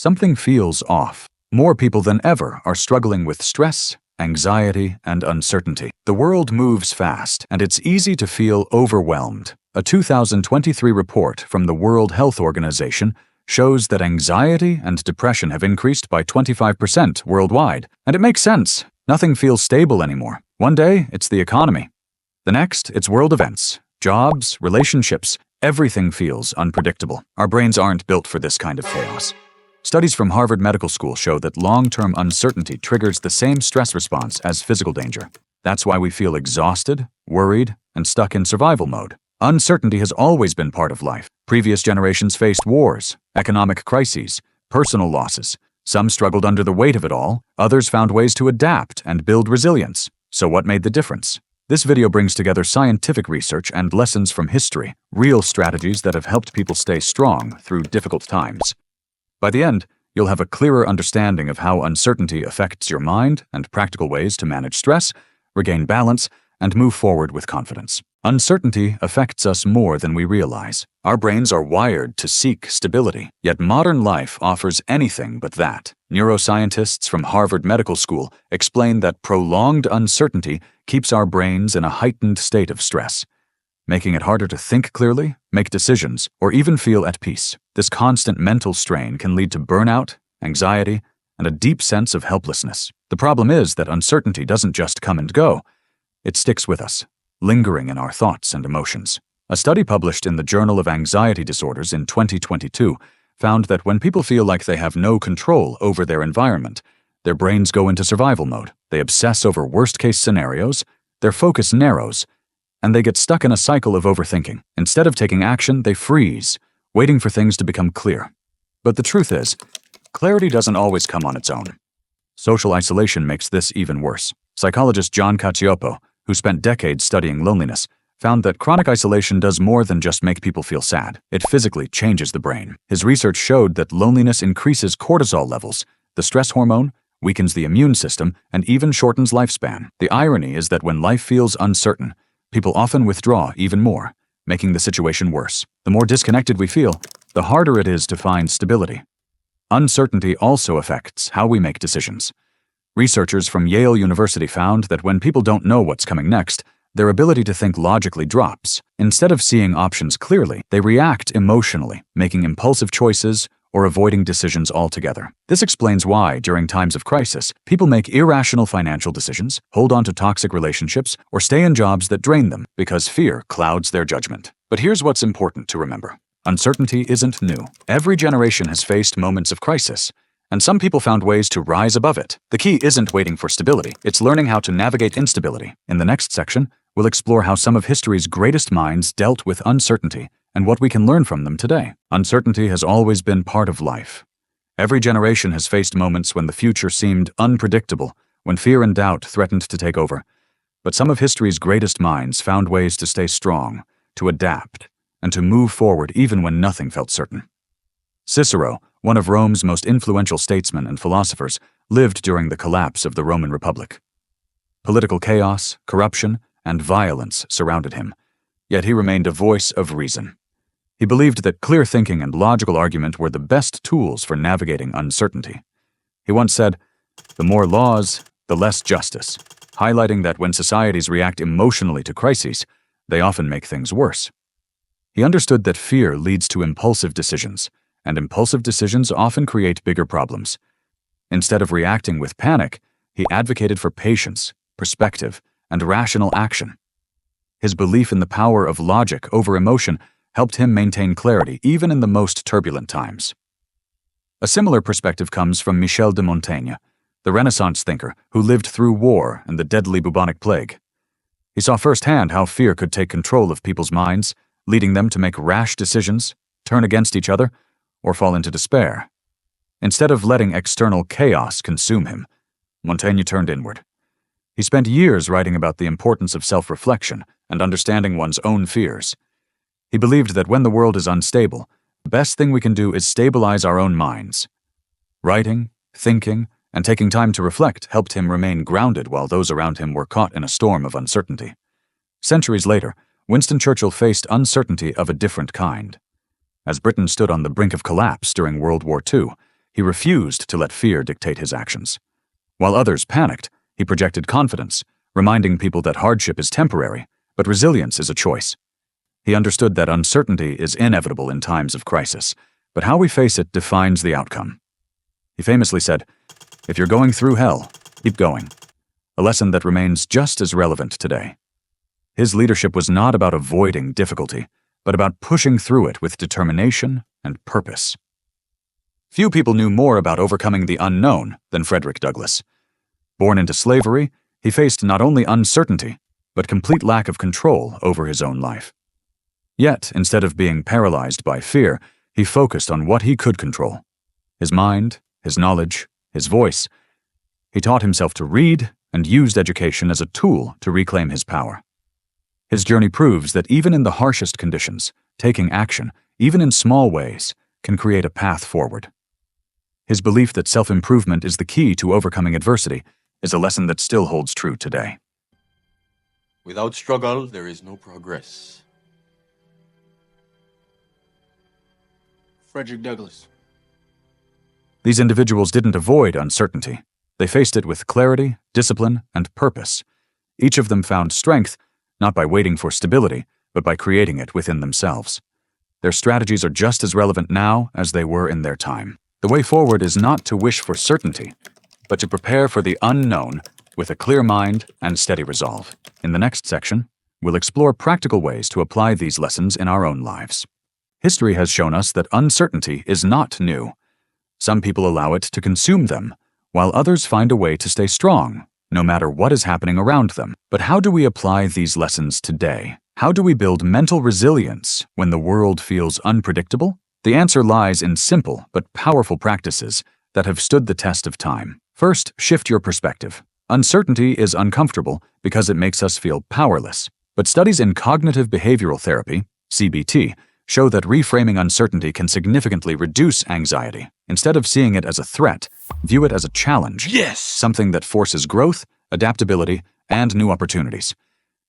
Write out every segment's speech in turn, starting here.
Something feels off. More people than ever are struggling with stress, anxiety, and uncertainty. The world moves fast, and it's easy to feel overwhelmed. A 2023 report from the World Health Organization shows that anxiety and depression have increased by 25% worldwide. And it makes sense. Nothing feels stable anymore. One day, it's the economy. The next, it's world events, jobs, relationships. Everything feels unpredictable. Our brains aren't built for this kind of chaos. Studies from Harvard Medical School show that long-term uncertainty triggers the same stress response as physical danger. That's why we feel exhausted, worried, and stuck in survival mode. Uncertainty has always been part of life. Previous generations faced wars, economic crises, personal losses. Some struggled under the weight of it all. Others found ways to adapt and build resilience. So what made the difference? This video brings together scientific research and lessons from history, real strategies that have helped people stay strong through difficult times. By the end, you'll have a clearer understanding of how uncertainty affects your mind and practical ways to manage stress, regain balance, and move forward with confidence. Uncertainty affects us more than we realize. Our brains are wired to seek stability, yet modern life offers anything but that. Neuroscientists from Harvard Medical School explain that prolonged uncertainty keeps our brains in a heightened state of stress, making it harder to think clearly, make decisions, or even feel at peace. This constant mental strain can lead to burnout, anxiety, and a deep sense of helplessness. The problem is that uncertainty doesn't just come and go. It sticks with us, lingering in our thoughts and emotions. A study published in the Journal of Anxiety Disorders in 2022 found that when people feel like they have no control over their environment, their brains go into survival mode. They obsess over worst-case scenarios, their focus narrows, and they get stuck in a cycle of overthinking. Instead of taking action, they freeze, waiting for things to become clear. But the truth is, clarity doesn't always come on its own. Social isolation makes this even worse. Psychologist John Cacioppo, who spent decades studying loneliness, found that chronic isolation does more than just make people feel sad. It physically changes the brain. His research showed that loneliness increases cortisol levels, the stress hormone, weakens the immune system, and even shortens lifespan. The irony is that when life feels uncertain, people often withdraw even more, making the situation worse. The more disconnected we feel, the harder it is to find stability. Uncertainty also affects how we make decisions. Researchers from Yale University found that when people don't know what's coming next, their ability to think logically drops. Instead of seeing options clearly, they react emotionally, making impulsive choices or avoiding decisions altogether. This explains why, during times of crisis, people make irrational financial decisions, hold on to toxic relationships, or stay in jobs that drain them because fear clouds their judgment. But here's what's important to remember. Uncertainty isn't new. Every generation has faced moments of crisis, and some people found ways to rise above it. The key isn't waiting for stability, it's learning how to navigate instability. In the next section, we'll explore how some of history's greatest minds dealt with uncertainty and what we can learn from them today. Uncertainty has always been part of life. Every generation has faced moments when the future seemed unpredictable, when fear and doubt threatened to take over. But some of history's greatest minds found ways to stay strong, to adapt, and to move forward even when nothing felt certain. Cicero, one of Rome's most influential statesmen and philosophers, lived during the collapse of the Roman Republic. Political chaos, corruption, and violence surrounded him, yet he remained a voice of reason. He believed that clear thinking and logical argument were the best tools for navigating uncertainty. He once said, "The more laws, the less justice," highlighting that when societies react emotionally to crises, they often make things worse. He understood that fear leads to impulsive decisions, and impulsive decisions often create bigger problems. Instead of reacting with panic, he advocated for patience, perspective, and rational action. His belief in the power of logic over emotion helped him maintain clarity even in the most turbulent times. A similar perspective comes from Michel de Montaigne, the Renaissance thinker who lived through war and the deadly bubonic plague. He saw firsthand how fear could take control of people's minds, leading them to make rash decisions, turn against each other, or fall into despair. Instead of letting external chaos consume him, Montaigne turned inward. He spent years writing about the importance of self-reflection and understanding one's own fears. He believed that when the world is unstable, the best thing we can do is stabilize our own minds. Writing, thinking, and taking time to reflect helped him remain grounded while those around him were caught in a storm of uncertainty. Centuries later, Winston Churchill faced uncertainty of a different kind. As Britain stood on the brink of collapse during World War II, He refused to let fear dictate his actions. While others panicked, he projected confidence, reminding people that hardship is temporary, but resilience is a choice. He understood that uncertainty is inevitable in times of crisis, but how we face it defines the outcome. He famously said, "If you're going through hell, keep going," a lesson that remains just as relevant today. His leadership was not about avoiding difficulty, but about pushing through it with determination and purpose. Few people knew more about overcoming the unknown than Frederick Douglass. Born into slavery, he faced not only uncertainty, but complete lack of control over his own life. Yet, instead of being paralyzed by fear, he focused on what he could control: his mind, his knowledge, his voice. He taught himself to read and used education as a tool to reclaim his power. His journey proves that even in the harshest conditions, taking action, even in small ways, can create a path forward. His belief that self-improvement is the key to overcoming adversity is a lesson that still holds true today. Without struggle, there is no progress. Frederick Douglass. These individuals didn't avoid uncertainty. They faced it with clarity, discipline, and purpose. Each of them found strength, not by waiting for stability, but by creating it within themselves. Their strategies are just as relevant now as they were in their time. The way forward is not to wish for certainty, but to prepare for the unknown with a clear mind and steady resolve. In the next section, we'll explore practical ways to apply these lessons in our own lives. History has shown us that uncertainty is not new. Some people allow it to consume them, while others find a way to stay strong, no matter what is happening around them. But how do we apply these lessons today? How do we build mental resilience when the world feels unpredictable? The answer lies in simple but powerful practices that have stood the test of time. First, shift your perspective. Uncertainty is uncomfortable because it makes us feel powerless. But studies in cognitive behavioral therapy, CBT, show that reframing uncertainty can significantly reduce anxiety. Instead of seeing it as a threat, view it as a challenge. Yes! Something that forces growth, adaptability, and new opportunities.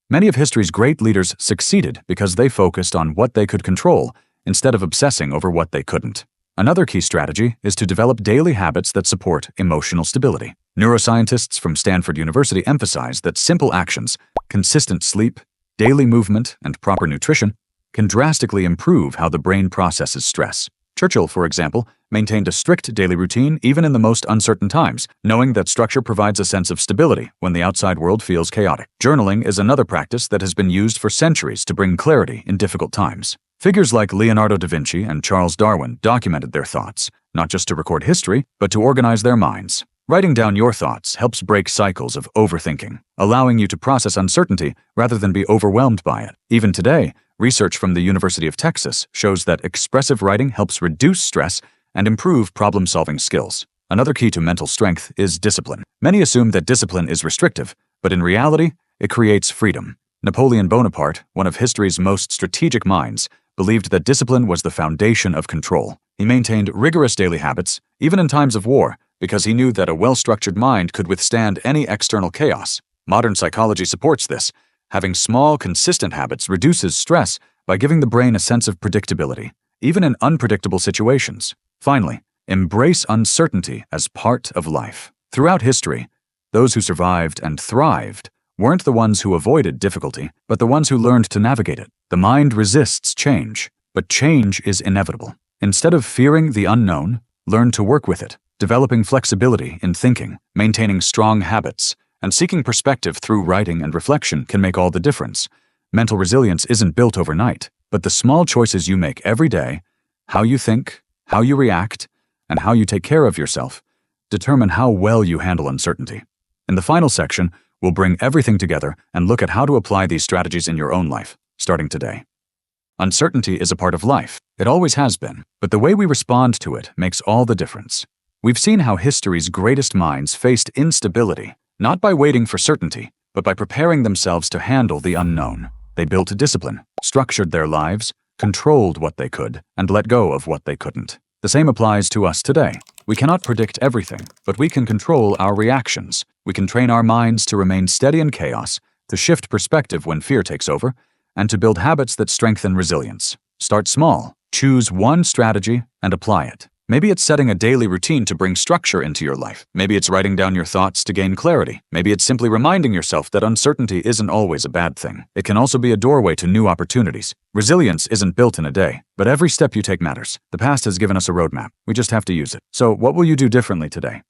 Many of history's great leaders succeeded because they focused on what they could control instead of obsessing over what they couldn't. Another key strategy is to develop daily habits that support emotional stability. Neuroscientists from Stanford University emphasize that simple actions, consistent sleep, daily movement, and proper nutrition can drastically improve how the brain processes stress. Churchill, for example, maintained a strict daily routine even in the most uncertain times, knowing that structure provides a sense of stability when the outside world feels chaotic. Journaling is another practice that has been used for centuries to bring clarity in difficult times. Figures like Leonardo da Vinci and Charles Darwin documented their thoughts, not just to record history, but to organize their minds. Writing down your thoughts helps break cycles of overthinking, allowing you to process uncertainty rather than be overwhelmed by it. Even today, research from the University of Texas shows that expressive writing helps reduce stress and improve problem-solving skills. Another key to mental strength is discipline. Many assume that discipline is restrictive, but in reality, it creates freedom. Napoleon Bonaparte, one of history's most strategic minds, believed that discipline was the foundation of control. He maintained rigorous daily habits, even in times of war, because he knew that a well-structured mind could withstand any external chaos. Modern psychology supports this. Having small, consistent habits reduces stress by giving the brain a sense of predictability, even in unpredictable situations. Finally, embrace uncertainty as part of life. Throughout history, those who survived and thrived weren't the ones who avoided difficulty, but the ones who learned to navigate it. The mind resists change, but change is inevitable. Instead of fearing the unknown, learn to work with it, developing flexibility in thinking, maintaining strong habits, and seeking perspective through writing and reflection can make all the difference. Mental resilience isn't built overnight, but the small choices you make every day, how you think, how you react, and how you take care of yourself, determine how well you handle uncertainty. In the final section, we'll bring everything together and look at how to apply these strategies in your own life, starting today. Uncertainty is a part of life. It always has been, but the way we respond to it makes all the difference. We've seen how history's greatest minds faced instability, not by waiting for certainty, but by preparing themselves to handle the unknown. They built discipline, structured their lives, controlled what they could, and let go of what they couldn't. The same applies to us today. We cannot predict everything, but we can control our reactions. We can train our minds to remain steady in chaos, to shift perspective when fear takes over, and to build habits that strengthen resilience. Start small, choose one strategy, and apply it. Maybe it's setting a daily routine to bring structure into your life. Maybe it's writing down your thoughts to gain clarity. Maybe it's simply reminding yourself that uncertainty isn't always a bad thing. It can also be a doorway to new opportunities. Resilience isn't built in a day, but every step you take matters. The past has given us a roadmap. We just have to use it. So, what will you do differently today?